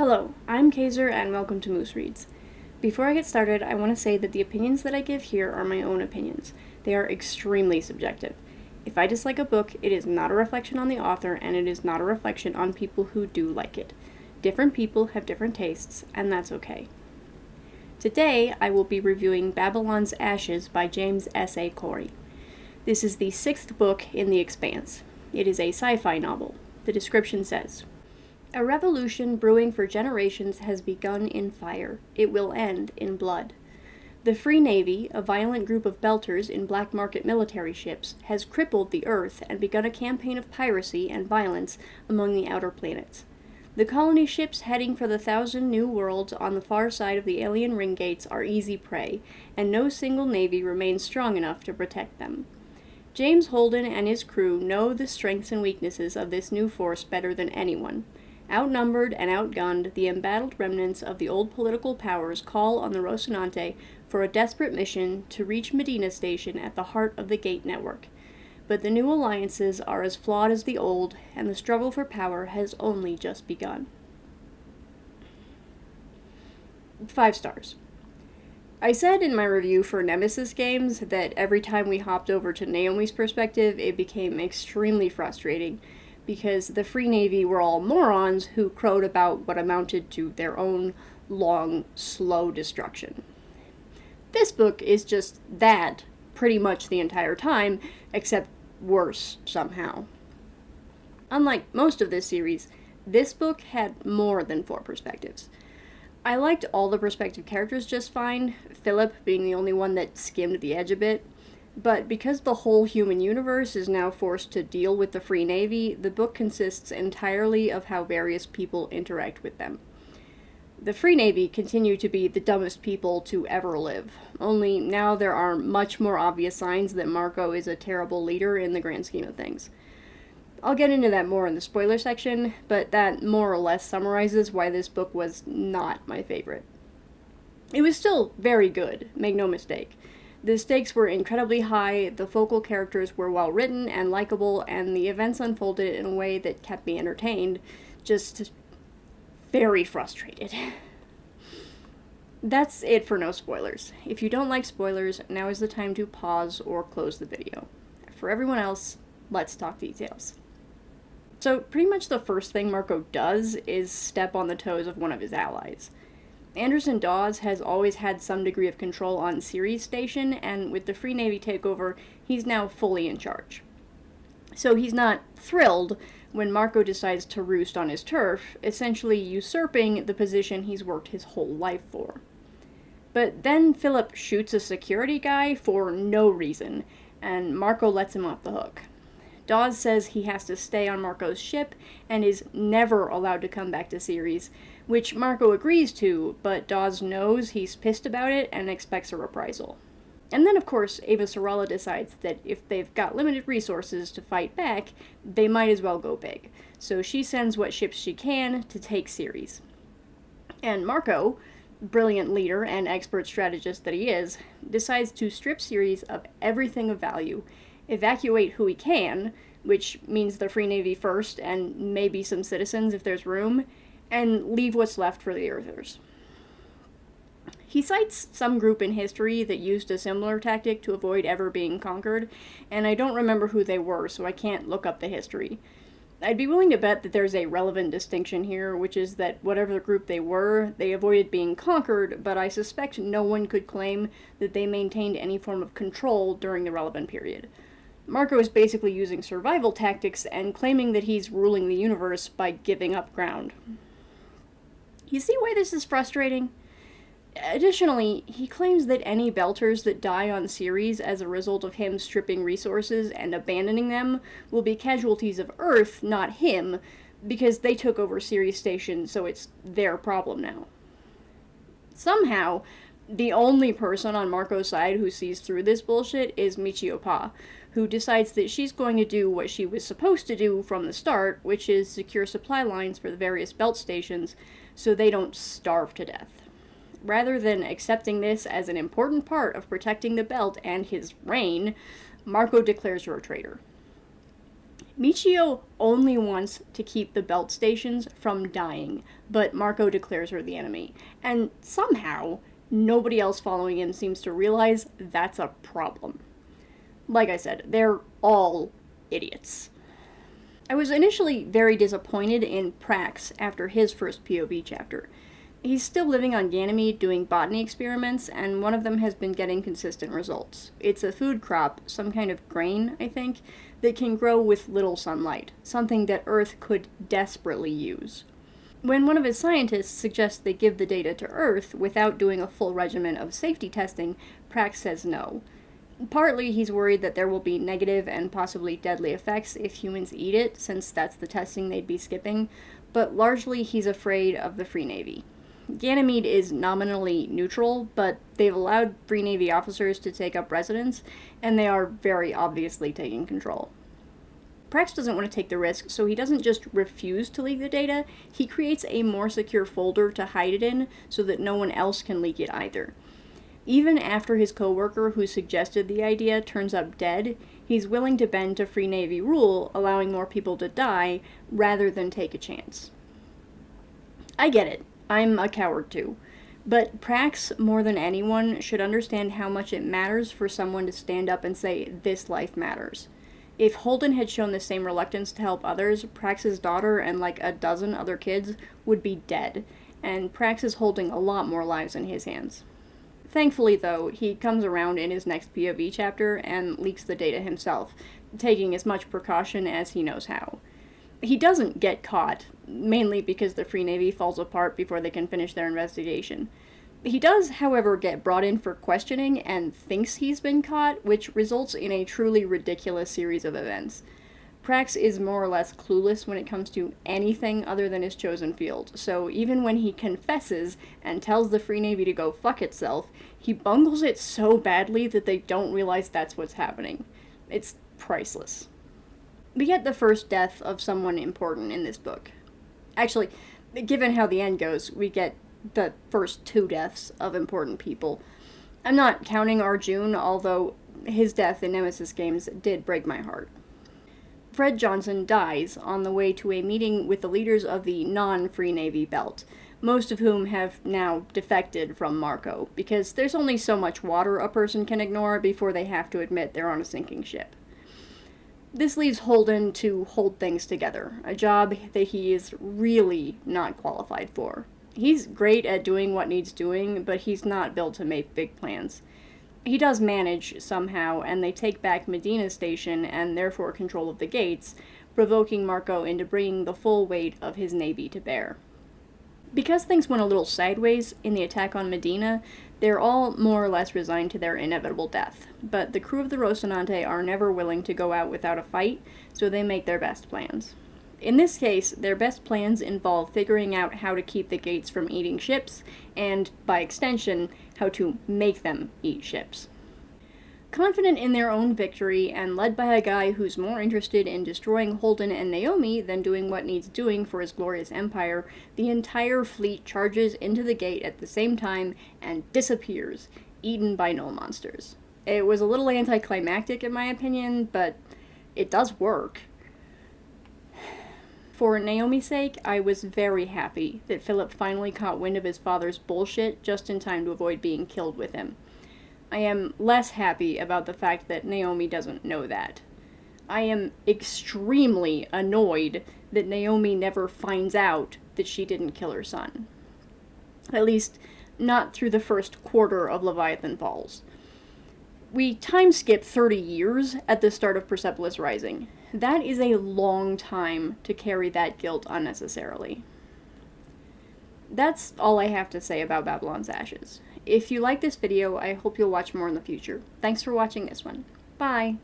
Hello, I'm Kaiser and welcome to Moose Reads. Before I get started, I want to say that the opinions that I give here are my own opinions. They are extremely subjective. If I dislike a book, it is not a reflection on the author and it is not a reflection on people who do like it. Different people have different tastes, and that's okay. Today, I will be reviewing Babylon's Ashes by James S. A. Corey. This is the 6th book in the Expanse. It is a sci-fi novel. The description says, "A revolution brewing for generations has begun in fire. It will end in blood. The Free Navy, a violent group of belters in black market military ships, has crippled the Earth and begun a campaign of piracy and violence among the outer planets. The colony ships heading for the 1,000 new worlds on the far side of the alien ring gates are easy prey, and no single navy remains strong enough to protect them. James Holden and his crew know the strengths and weaknesses of this new force better than anyone. Outnumbered and outgunned, the embattled remnants of the old political powers call on the Rocinante for a desperate mission to reach Medina Station at the heart of the Gate Network. But the new alliances are as flawed as the old, and the struggle for power has only just begun." 5 stars. I said in my review for Nemesis games that every time we hopped over to Naomi's perspective, it became extremely frustrating, because the Free Navy were all morons who crowed about what amounted to their own long, slow destruction. This book is just that pretty much the entire time, except worse somehow. Unlike most of this series, this book had more than 4 perspectives. I liked all the perspective characters just fine, Philip being the only one that skimmed the edge a bit. But because the whole human universe is now forced to deal with the Free Navy, the book consists entirely of how various people interact with them. The Free Navy continue to be the dumbest people to ever live, only now there are much more obvious signs that Marco is a terrible leader in the grand scheme of things. I'll get into that more in the spoiler section, but that more or less summarizes why this book was not my favorite. It was still very good, make no mistake. The stakes were incredibly high, the focal characters were well written and likable, and the events unfolded in a way that kept me entertained, just very frustrated. That's it for no spoilers. If you don't like spoilers, now is the time to pause or close the video. For everyone else, let's talk details. So pretty much the first thing Marco does is step on the toes of one of his allies. Anderson Dawes has always had some degree of control on Ceres Station, and with the Free Navy takeover, he's now fully in charge. So he's not thrilled when Marco decides to roost on his turf, essentially usurping the position he's worked his whole life for. But then Philip shoots a security guy for no reason, and Marco lets him off the hook. Dawes says he has to stay on Marco's ship and is never allowed to come back to Ceres, which Marco agrees to, but Dawes knows he's pissed about it and expects a reprisal. And then, of course, Ava Sorolla decides that if they've got limited resources to fight back, they might as well go big. So she sends what ships she can to take Ceres. And Marco, brilliant leader and expert strategist that he is, decides to strip Ceres of everything of value, evacuate who he can, which means the Free Navy first, and maybe some citizens if there's room, and leave what's left for the Earthers. He cites some group in history that used a similar tactic to avoid ever being conquered, and I don't remember who they were, so I can't look up the history. I'd be willing to bet that there's a relevant distinction here, which is that whatever group they were, they avoided being conquered, but I suspect no one could claim that they maintained any form of control during the relevant period. Marco is basically using survival tactics and claiming that he's ruling the universe by giving up ground. You see why this is frustrating? Additionally, he claims that any belters that die on Ceres as a result of him stripping resources and abandoning them will be casualties of Earth, not him, because they took over Ceres Station, so it's their problem now. Somehow, the only person on Marco's side who sees through this bullshit is Michio Pa, who decides that she's going to do what she was supposed to do from the start, which is secure supply lines for the various belt stations so they don't starve to death. Rather than accepting this as an important part of protecting the belt and his reign, Marco declares her a traitor. Michio only wants to keep the belt stations from dying, but Marco declares her the enemy. And somehow, nobody else following him seems to realize that's a problem. Like I said, they're all idiots. I was initially very disappointed in Prax after his first POV chapter. He's still living on Ganymede doing botany experiments, and one of them has been getting consistent results. It's a food crop, some kind of grain, I think, that can grow with little sunlight, something that Earth could desperately use. When one of his scientists suggests they give the data to Earth without doing a full regimen of safety testing, Prax says no. Partly he's worried that there will be negative and possibly deadly effects if humans eat it, since that's the testing they'd be skipping, but largely he's afraid of the Free Navy. Ganymede is nominally neutral, but they've allowed Free Navy officers to take up residence, and they are very obviously taking control. Prax doesn't want to take the risk, so he doesn't just refuse to leak the data, he creates a more secure folder to hide it in so that no one else can leak it either. Even after his co-worker who suggested the idea turns up dead, he's willing to bend to Free Navy rule, allowing more people to die rather than take a chance. I get it. I'm a coward too. But Prax, more than anyone, should understand how much it matters for someone to stand up and say, this life matters. If Holden had shown the same reluctance to help others, Prax's daughter and like a dozen other kids would be dead, and Prax is holding a lot more lives in his hands. Thankfully, though, he comes around in his next POV chapter and leaks the data himself, taking as much precaution as he knows how. He doesn't get caught, mainly because the Free Navy falls apart before they can finish their investigation. He does, however, get brought in for questioning and thinks he's been caught, which results in a truly ridiculous series of events. Prax is more or less clueless when it comes to anything other than his chosen field, so even when he confesses and tells the Free Navy to go fuck itself, he bungles it so badly that they don't realize that's what's happening. It's priceless. We get the first death of someone important in this book. Actually, given how the end goes, we get the first 2 deaths of important people. I'm not counting Arjun, although his death in Nemesis Games did break my heart. Fred Johnson dies on the way to a meeting with the leaders of the non-Free Navy belt, most of whom have now defected from Marco, because there's only so much water a person can ignore before they have to admit they're on a sinking ship. This leaves Holden to hold things together, a job that he is really not qualified for. He's great at doing what needs doing, but he's not built to make big plans. He does manage, somehow, and they take back Medina Station and therefore control of the gates, provoking Marco into bringing the full weight of his navy to bear. Because things went a little sideways in the attack on Medina, they're all more or less resigned to their inevitable death, but the crew of the Rocinante are never willing to go out without a fight, so they make their best plans. In this case, their best plans involve figuring out how to keep the gates from eating ships, and, by extension, how to make them eat ships. Confident in their own victory, and led by a guy who's more interested in destroying Holden and Naomi than doing what needs doing for his glorious empire, the entire fleet charges into the gate at the same time and disappears, eaten by Null monsters. It was a little anticlimactic in my opinion, but it does work. For Naomi's sake, I was very happy that Philip finally caught wind of his father's bullshit just in time to avoid being killed with him. I am less happy about the fact that Naomi doesn't know that. I am extremely annoyed that Naomi never finds out that she didn't kill her son. At least, not through the first quarter of Leviathan Falls. We time skip 30 years at the start of Persepolis Rising. That is a long time to carry that guilt unnecessarily. That's all I have to say about Babylon's Ashes. If you like this video, I hope you'll watch more in the future. Thanks for watching this one. Bye!